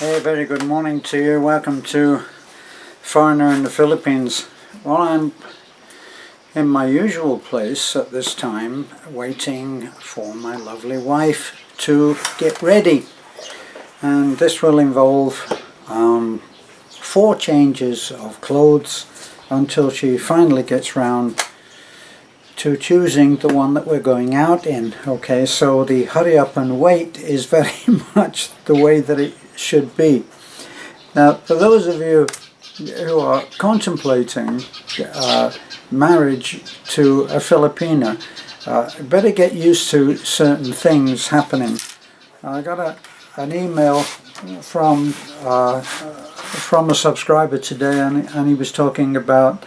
Hey, very good morning to you. Welcome to Foreigner in the Philippines. Well, I'm in my usual place at this time, waiting for my lovely wife to get ready. And this will involve 4 changes of clothes until she finally gets round to choosing the one that we're going out in. Okay, so the hurry up and wait is very much the way that it should be. Now, for those of you who are contemplating marriage to a Filipina, better get used to certain things happening. I got an email from a subscriber today, and he was talking about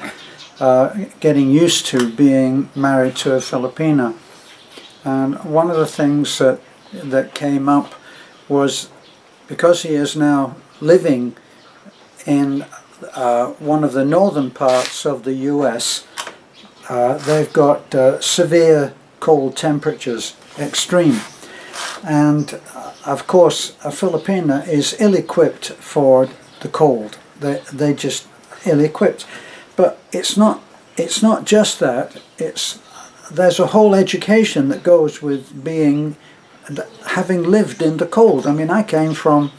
getting used to being married to a Filipina. And one of the things that came up was, because he is now living in one of the northern parts of the US, they've got severe cold temperatures, extreme. And of course, a Filipina is ill-equipped for the cold. They just ill-equipped. But it's not just that. There's a whole education that goes with having lived in the cold. I mean, I came from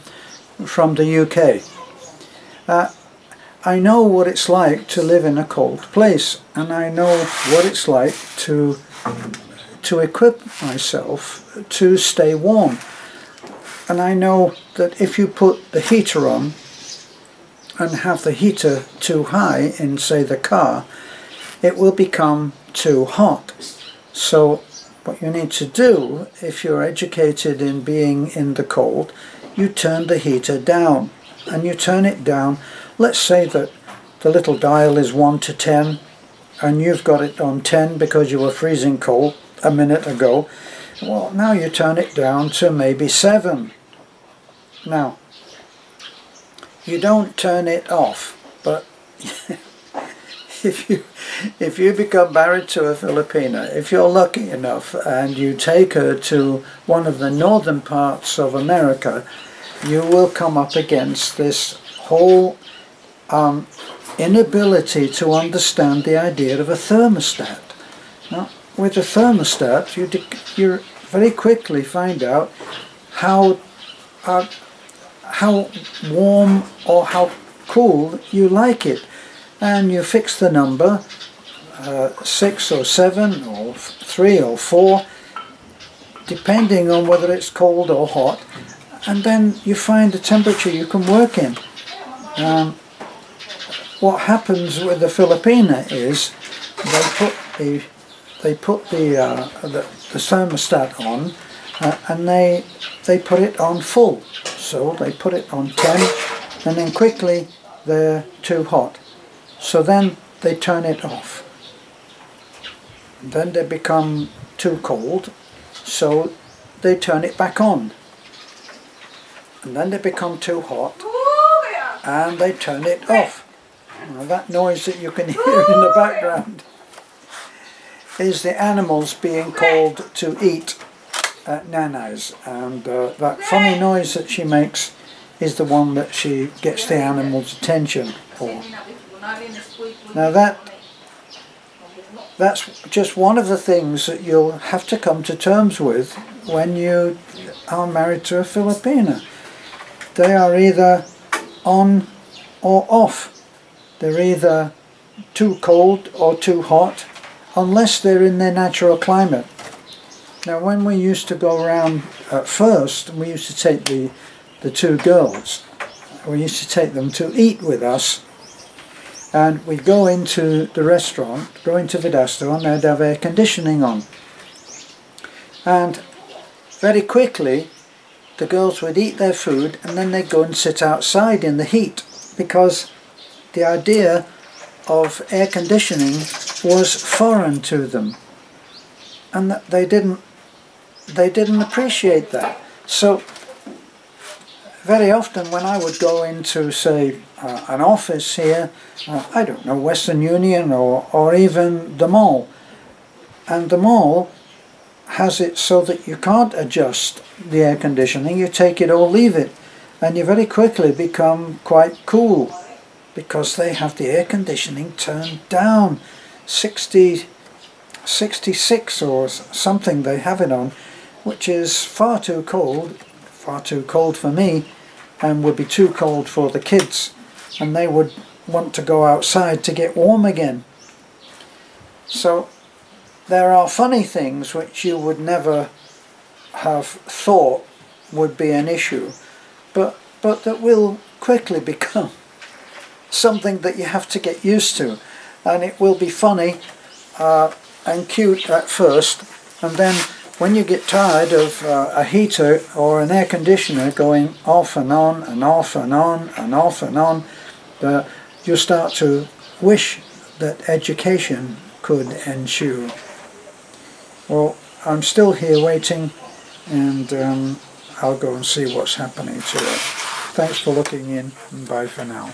the UK. I know what it's like to live in a cold place, and I know what it's like to equip myself to stay warm. And I know that if you put the heater on and have the heater too high in, say, the car, it will become too hot. So what you need to do, if you're educated in being in the cold, you turn the heater down. And you turn it down, let's say that the little dial is 1 to 10, and you've got it on 10 because you were freezing cold a minute ago. Well, now you turn it down to maybe 7. Now, you don't turn it off, but if you become married to a Filipina, if you're lucky enough and you take her to one of the northern parts of America, you will come up against this whole inability to understand the idea of a thermostat. Now, with a thermostat, you very quickly find out how warm or how cool you like it, and you fix the number 6 or 7 or 3 or 4, depending on whether it's cold or hot, and then you find a temperature you can work in. What happens with the Filipina is they put the thermostat on, and they put it on full. So they put it on 10, and then quickly they're too hot. So then they turn it off. And then they become too cold, so they turn it back on. And then they become too hot, and they turn it off. Now, that noise that you can hear in the background is the animals being called to eat at Nana's, and that funny noise that she makes is the one that she gets the animals' attention for. Now that's just one of the things that you'll have to come to terms with when you are married to a Filipina. They are either on or off. They're either too cold or too hot, unless they're in their natural climate. Now, when we used to go around at first, we used to take the 2 girls. We used to take them to eat with us, and we'd go into the restaurant, go into Vidasto, and they'd have air conditioning on. And very quickly, the girls would eat their food, and then they'd go and sit outside in the heat, because the idea of air conditioning was foreign to them, and that they didn't appreciate that. So very often when I would go into, say, an office here, I don't know, Western Union or even the mall, and the mall has it so that you can't adjust the air conditioning, you take it or leave it. and you very quickly become quite cool because they have the air conditioning turned down. 66 or something they have it on, which is far too cold for me, and would be too cold for the kids, and they would want to go outside to get warm again. So there are funny things which you would never have thought would be an issue, but that will quickly become something that you have to get used to, and it will be funny and cute at first, and then when you get tired of a heater or an air conditioner going off and on and off and on and off and on, you start to wish that education could ensue. Well, I'm still here waiting, and I'll go and see what's happening to it. Thanks for looking in, and bye for now.